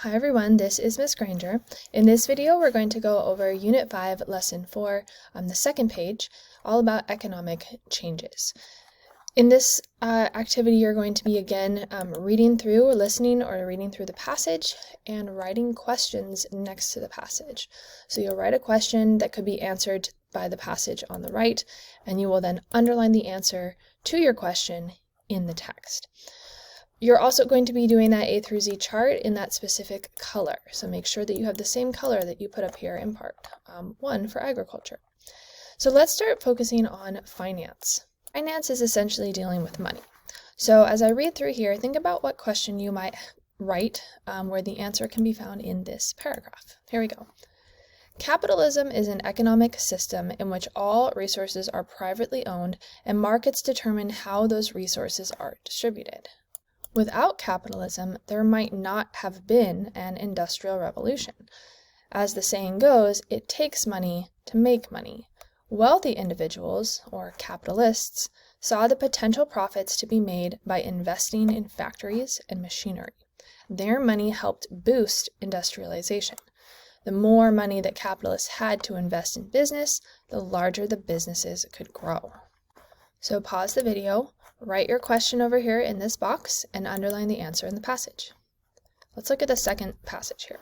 Hi everyone, this is Miss Granger. In this video, we're going to go over Unit 5, Lesson 4 on the second page, all about economic changes. In this activity, you're going to be again reading through or listening or reading through the passage and writing questions next to the passage. So you'll write a question that could be answered by the passage on the right, and you will then underline the answer to your question in the text. You're also going to be doing that A through Z chart in that specific color. So make sure that you have the same color that you put up here in part 1 for agriculture. So let's start focusing on finance. Finance is essentially dealing with money. So as I read through here, think about what question you might write where the answer can be found in this paragraph. Here we go. Capitalism is an economic system in which all resources are privately owned and markets determine how those resources are distributed. Without capitalism, there might not have been an industrial revolution. As the saying goes, it takes money to make money. Wealthy individuals, or capitalists, saw the potential profits to be made by investing in factories and machinery. Their money helped boost industrialization. The more money that capitalists had to invest in business, the larger the businesses could grow. So pause the video, write your question over here in this box, and underline the answer in the passage. Let's look at the second passage here.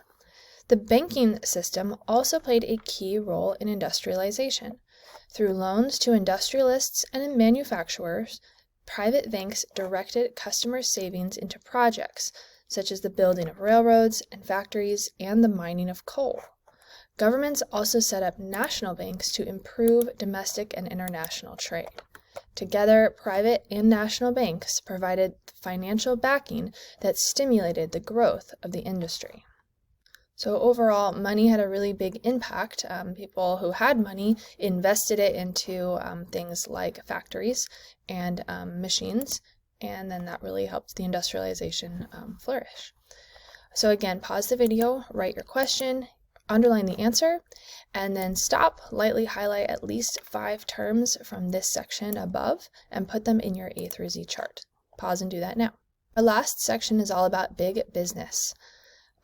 The banking system also played a key role in industrialization. Through loans to industrialists and manufacturers, private banks directed customer savings into projects, such as the building of railroads and factories and the mining of coal. Governments also set up national banks to improve domestic and international trade. Together, private and national banks provided financial backing that stimulated the growth of the industry. So overall, money had a really big impact. People who had money invested it into things like factories and machines, and then that really helped the industrialization flourish. So again, pause the video, write your question, underline the answer, and then stop, lightly highlight at least 5 terms from this section above and put them in your A through Z chart. Pause and do that now. Our last section is all about big business.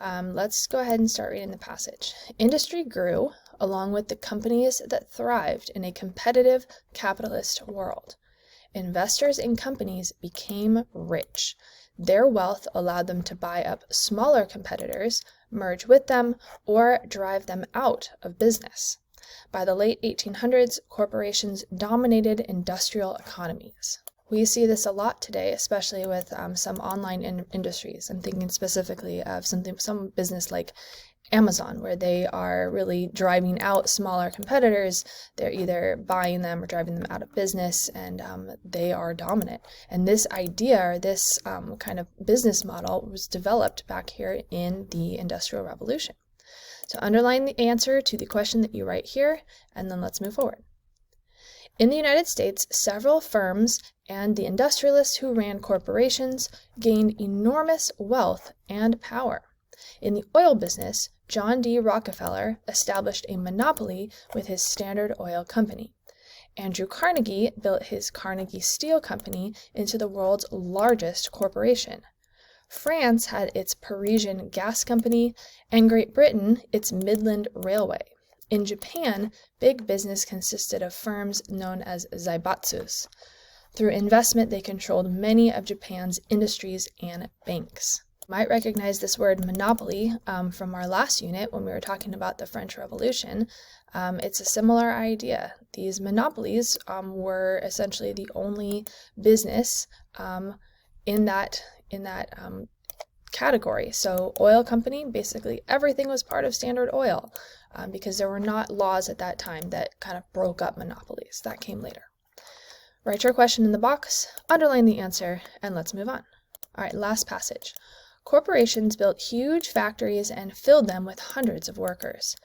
Let's go ahead and start reading the passage. Industry grew along with the companies that thrived in a competitive capitalist world. Investors in companies became rich. Their wealth allowed them to buy up smaller competitors, merge with them, or drive them out of business. By the late 1800s, corporations dominated industrial economies. We see this a lot today, especially with some online industries. I'm thinking specifically of some business like Amazon, where they are really driving out smaller competitors. They're either buying them or driving them out of business, and they are dominant. And this idea, or this kind of business model, was developed back here in the Industrial Revolution. So underline the answer to the question that you write here, and then let's move forward. In the United States, several firms and the industrialists who ran corporations gained enormous wealth and power. In the oil business, John D. Rockefeller established a monopoly with his Standard Oil Company. Andrew Carnegie built his Carnegie Steel Company into the world's largest corporation. France had its Parisian Gas Company, and Great Britain its Midland Railway. In Japan, big business consisted of firms known as zaibatsus. Through investment, they controlled many of Japan's industries and banks. You might recognize this word monopoly from our last unit when we were talking about the French Revolution. It's a similar idea. These monopolies were essentially the only business in that category. So oil company, basically everything was part of Standard Oil because there were not laws at that time that kind of broke up monopolies. That came later. Write your question in the box, underline the answer, and let's move on. All right, last passage. Corporations built huge factories and filled them with hundreds of workers.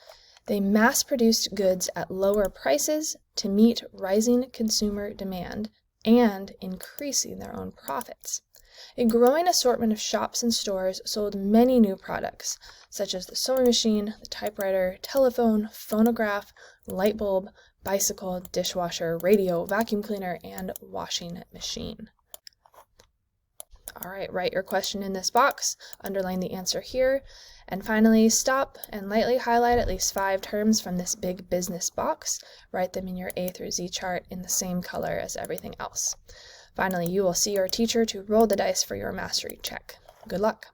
They mass-produced goods at lower prices to meet rising consumer demand and increasing their own profits. A growing assortment of shops and stores sold many new products, such as the sewing machine, the typewriter, telephone, phonograph, light bulb, bicycle, dishwasher, radio, vacuum cleaner, and washing machine. All right, write your question in this box, underline the answer here, and finally stop and lightly highlight at least 5 terms from this big business box. Write them in your A through Z chart in the same color as everything else. Finally, you will see your teacher to roll the dice for your mastery check. Good luck!